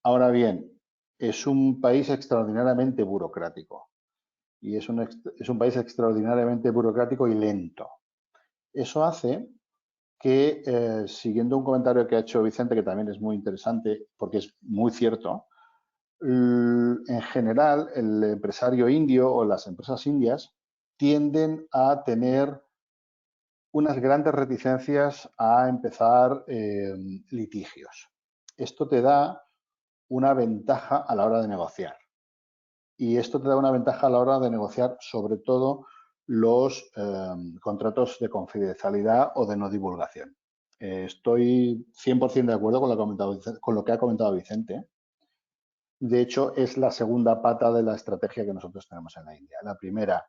Ahora bien, es un país extraordinariamente burocrático y es un país extraordinariamente burocrático y lento. Eso hace que, siguiendo un comentario que ha hecho Vicente, que también es muy interesante porque es muy cierto, en general el empresario indio o las empresas indias tienden a tener unas grandes reticencias a empezar litigios. Esto te da una ventaja a la hora de negociar. Y esto te da una ventaja a la hora de negociar sobre todo los contratos de confidencialidad o de no divulgación. Estoy 100% de acuerdo con lo que ha comentado Vicente. De hecho, es la segunda pata de la estrategia que nosotros tenemos en la India. La primera,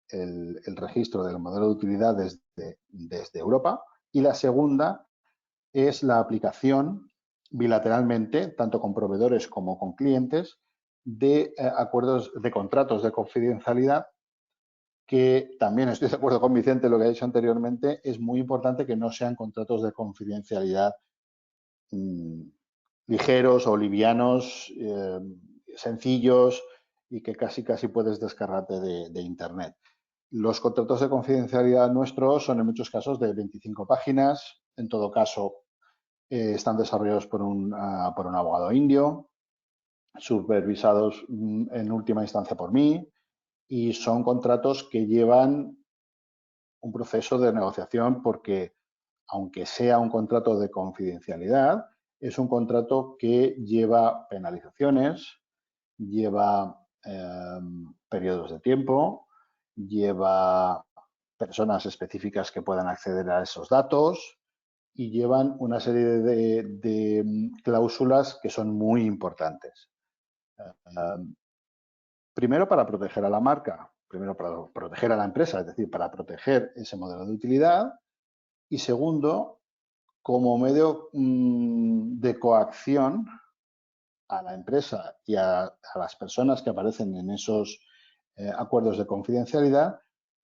el registro del modelo de utilidad desde Europa, y la segunda es la aplicación bilateralmente, tanto con proveedores como con clientes, de acuerdos de contratos de confidencialidad, que también estoy de acuerdo con Vicente, lo que ha dicho anteriormente, es muy importante que no sean contratos de confidencialidad ligeros o livianos, sencillos y que casi puedes descargarte de Internet. Los contratos de confidencialidad nuestros son en muchos casos de 25 páginas, en todo caso están desarrollados por un abogado indio, supervisados en última instancia por mí, y son contratos que llevan un proceso de negociación porque, aunque sea un contrato de confidencialidad, es un contrato que lleva penalizaciones, lleva periodos de tiempo, lleva personas específicas que puedan acceder a esos datos y llevan una serie de cláusulas que son muy importantes. Primero, para proteger a la marca, primero para proteger a la empresa, es decir, para proteger ese modelo de utilidad, y segundo, como medio de coacción a la empresa y a las personas que aparecen en esos acuerdos de confidencialidad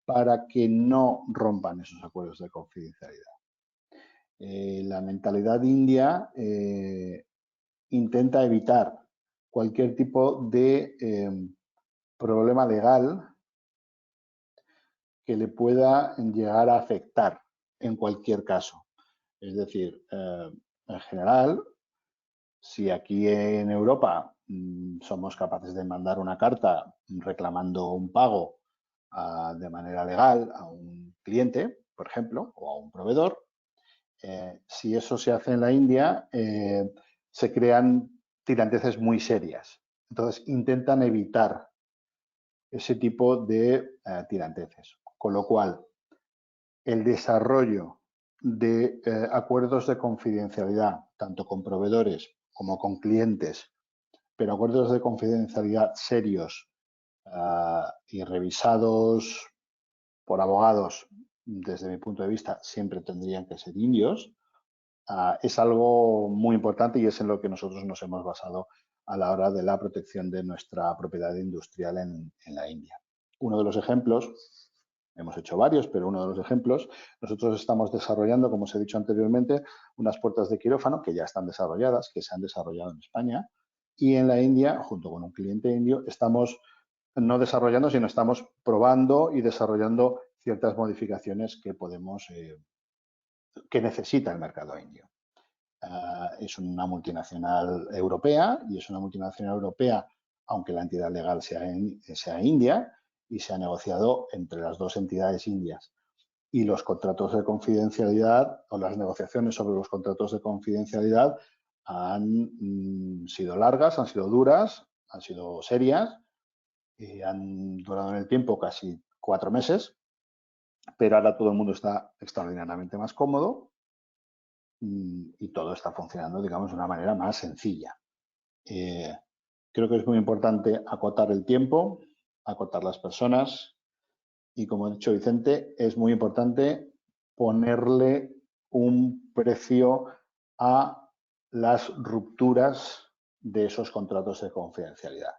para que no rompan esos acuerdos de confidencialidad. La mentalidad india intenta evitar cualquier tipo de problema legal que le pueda llegar a afectar en cualquier caso. Es decir, en general, si aquí en Europa somos capaces de mandar una carta reclamando un pago de manera legal a un cliente, por ejemplo, o a un proveedor, si eso se hace en la India, se crean tiranteces muy serias. Entonces, intentan evitar ese tipo de tiranteces. Con lo cual, el desarrollo de acuerdos de confidencialidad, tanto con proveedores como con clientes, pero acuerdos de confidencialidad serios y revisados por abogados, desde mi punto de vista, siempre tendrían que ser indios, es algo muy importante y es en lo que nosotros nos hemos basado a la hora de la protección de nuestra propiedad industrial en la India. Uno de los ejemplos, hemos hecho varios, pero uno de los ejemplos, nosotros estamos desarrollando, como os he dicho anteriormente, unas puertas de quirófano que ya están desarrolladas, que se han desarrollado en España, y en la India, junto con un cliente indio, estamos no desarrollando, sino estamos probando y desarrollando ciertas modificaciones que podemos, que necesita el mercado indio. Es una multinacional europea y es una multinacional europea, aunque la entidad legal sea india, y se ha negociado entre las dos entidades indias. Y los contratos de confidencialidad o las negociaciones sobre los contratos de confidencialidad han sido largas, han sido duras, han sido serias y han durado en el tiempo casi 4 meses, pero ahora todo el mundo está extraordinariamente más cómodo y todo está funcionando, digamos, de una manera más sencilla. Creo que es muy importante acotar el tiempo, acotar las personas y, como ha dicho Vicente, es muy importante ponerle un precio a las rupturas de esos contratos de confidencialidad.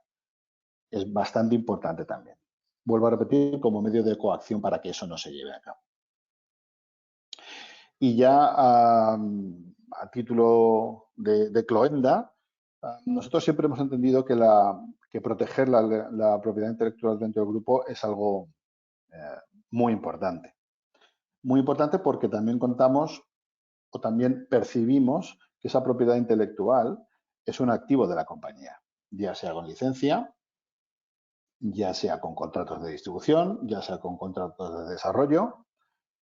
Es bastante importante también. Vuelvo a repetir, como medio de coacción para que eso no se lleve a cabo. Y ya a título de cloenda, nosotros siempre hemos entendido que proteger la propiedad intelectual dentro del grupo es algo muy importante. Muy importante porque también contamos o también percibimos que esa propiedad intelectual es un activo de la compañía, ya sea con licencia, ya sea con contratos de distribución, ya sea con contratos de desarrollo,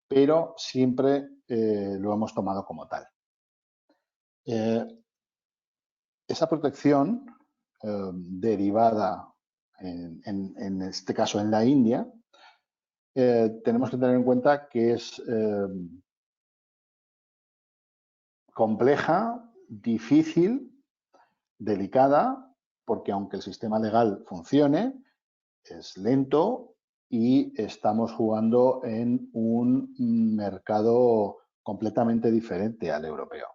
pero siempre lo hemos tomado como tal. Esa protección derivada, en este caso en la India, tenemos que tener en cuenta que es compleja, difícil, delicada, porque aunque el sistema legal funcione, es lento y estamos jugando en un mercado completamente diferente al europeo,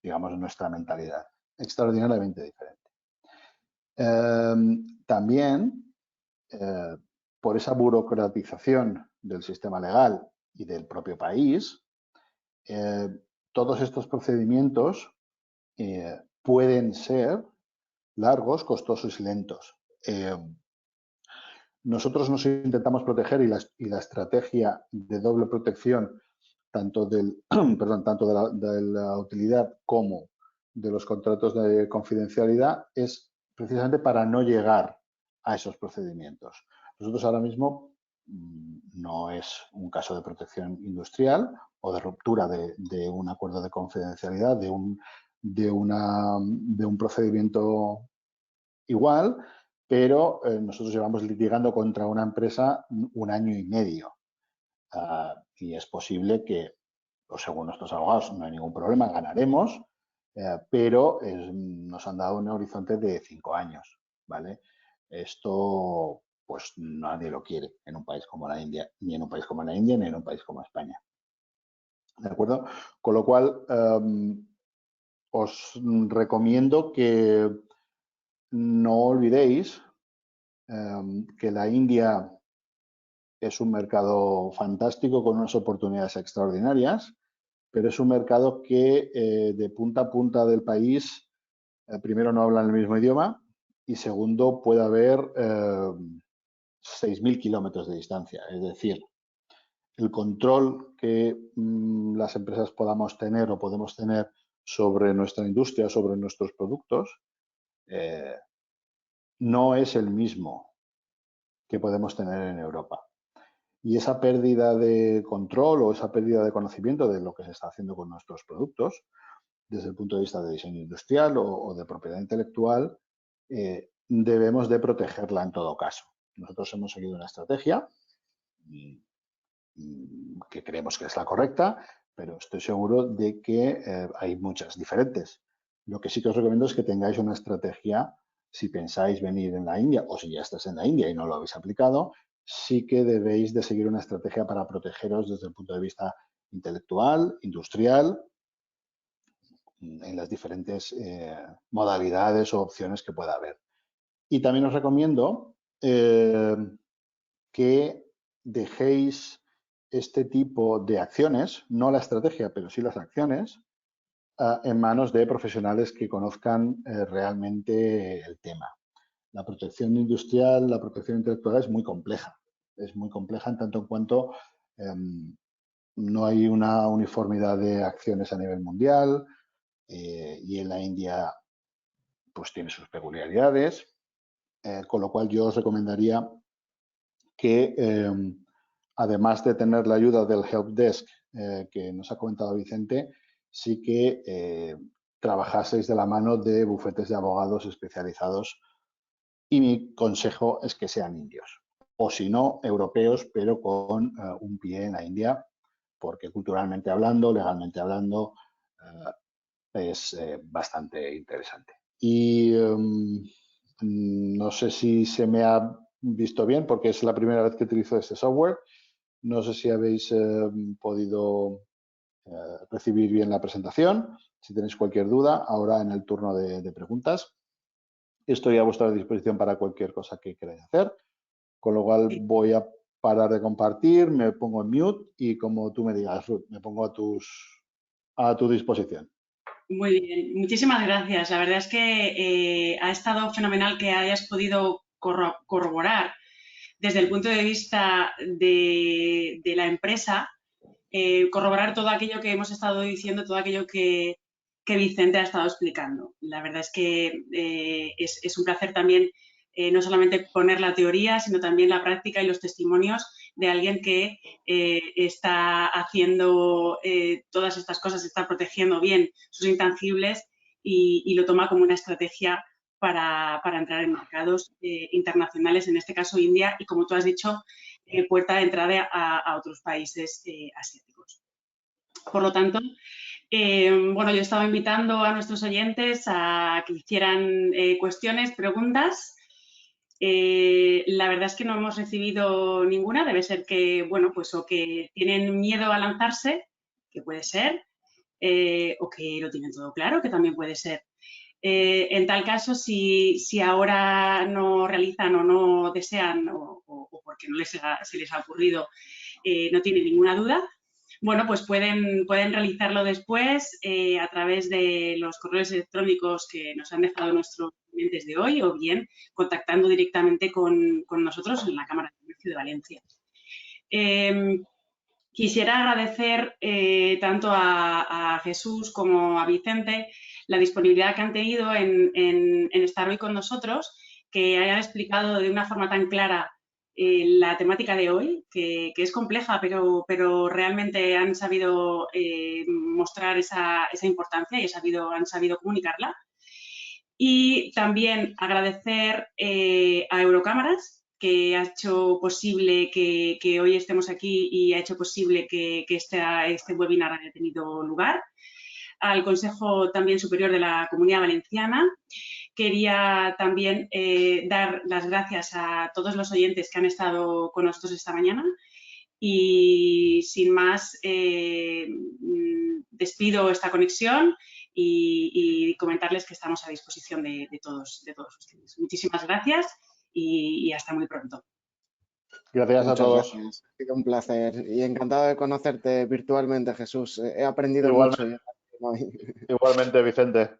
digamos, en nuestra mentalidad, extraordinariamente diferente. También, por esa burocratización del sistema legal y del propio país, todos estos procedimientos pueden ser largos, costosos y lentos. Nosotros nos intentamos proteger y la estrategia de doble protección tanto de la utilidad como de los contratos de confidencialidad es precisamente para no llegar a esos procedimientos. Nosotros ahora mismo no es un caso de protección industrial o de ruptura de un acuerdo de confidencialidad, de un procedimiento igual, pero nosotros llevamos litigando contra una empresa 1 año y medio. Y es posible que, o según nuestros abogados, no hay ningún problema, ganaremos, pero nos han dado un horizonte de 5 años, ¿vale? Esto, pues nadie lo quiere en un país como la India, ni en un país como la India, ni en un país como España. ¿De acuerdo? Con lo cual, os recomiendo que no olvidéis que la India es un mercado fantástico con unas oportunidades extraordinarias, pero es un mercado que de punta a punta del país, primero no hablan el mismo idioma y segundo puede haber 6.000 kilómetros de distancia. Es decir, el control que las empresas podamos tener o podemos tener sobre nuestra industria, sobre nuestros productos, no es el mismo que podemos tener en Europa. Y esa pérdida de control o esa pérdida de conocimiento de lo que se está haciendo con nuestros productos, desde el punto de vista de diseño industrial o de propiedad intelectual, debemos de protegerla en todo caso. Nosotros hemos seguido una estrategia que creemos que es la correcta, pero estoy seguro de que hay muchas diferentes. Lo que sí que os recomiendo es que tengáis una estrategia, si pensáis venir en la India o si ya estáis en la India y no lo habéis aplicado, sí que debéis de seguir una estrategia para protegeros desde el punto de vista intelectual, industrial, en las diferentes modalidades o opciones que pueda haber. Y también os recomiendo que dejéis este tipo de acciones, no la estrategia, pero sí las acciones, en manos de profesionales que conozcan realmente el tema. La protección industrial, la protección intelectual es muy compleja en tanto en cuanto no hay una uniformidad de acciones a nivel mundial y en la India pues tiene sus peculiaridades, con lo cual yo os recomendaría que además de tener la ayuda del Help Desk que nos ha comentado Vicente, sí que trabajaseis de la mano de bufetes de abogados especializados y mi consejo es que sean indios o si no, europeos, pero con un pie en la India, porque culturalmente hablando, legalmente hablando, es bastante interesante. Y no sé si se me ha visto bien, porque es la primera vez que utilizo este software. No sé si habéis podido recibir bien la presentación. Si tenéis cualquier duda, ahora en el turno de preguntas. Estoy a vuestra disposición para cualquier cosa que queráis hacer, con lo cual voy a parar de compartir, me pongo en mute y como tú me digas, Ruth, me pongo a tu disposición. Muy bien, muchísimas gracias. La verdad es que ha estado fenomenal que hayas podido corroborar desde el punto de vista de la empresa corroborar todo aquello que hemos estado diciendo, todo aquello que Vicente ha estado explicando. La verdad es que es un placer también no solamente poner la teoría, sino también la práctica y los testimonios de alguien que está haciendo todas estas cosas, está protegiendo bien sus intangibles y lo toma como una estrategia para entrar en mercados internacionales, en este caso India, y como tú has dicho, puerta de entrada a otros países asiáticos. Por lo tanto, bueno, yo estaba invitando a nuestros oyentes a que hicieran cuestiones, preguntas. La verdad es que no hemos recibido ninguna. Debe ser que, bueno, pues o que tienen miedo a lanzarse, que puede ser, o que lo tienen todo claro, que también puede ser. En tal caso, si ahora no realizan o no desean o porque no se les ha ocurrido, no tienen ninguna duda, bueno, pues pueden realizarlo después a través de los correos electrónicos que nos han dejado nuestros clientes de hoy o bien contactando directamente con nosotros en la Cámara de Comercio de Valencia. Quisiera agradecer tanto a Jesús como a Vicente la disponibilidad que han tenido en estar hoy con nosotros, que hayan explicado de una forma tan clara la temática de hoy, que es compleja, pero realmente han sabido mostrar esa importancia y han sabido comunicarla. Y también agradecer a Eurocámaras, que ha hecho posible que hoy estemos aquí y ha hecho posible que este webinar haya tenido lugar. Al Consejo también Superior de la Comunidad Valenciana. Quería también dar las gracias a todos los oyentes que han estado con nosotros esta mañana y sin más despido esta conexión y comentarles que estamos a disposición de todos ustedes. Muchísimas gracias y hasta muy pronto. Gracias a todos. Gracias. Ha sido un placer y encantado de conocerte virtualmente, Jesús. He aprendido mucho. Igualmente, Vicente.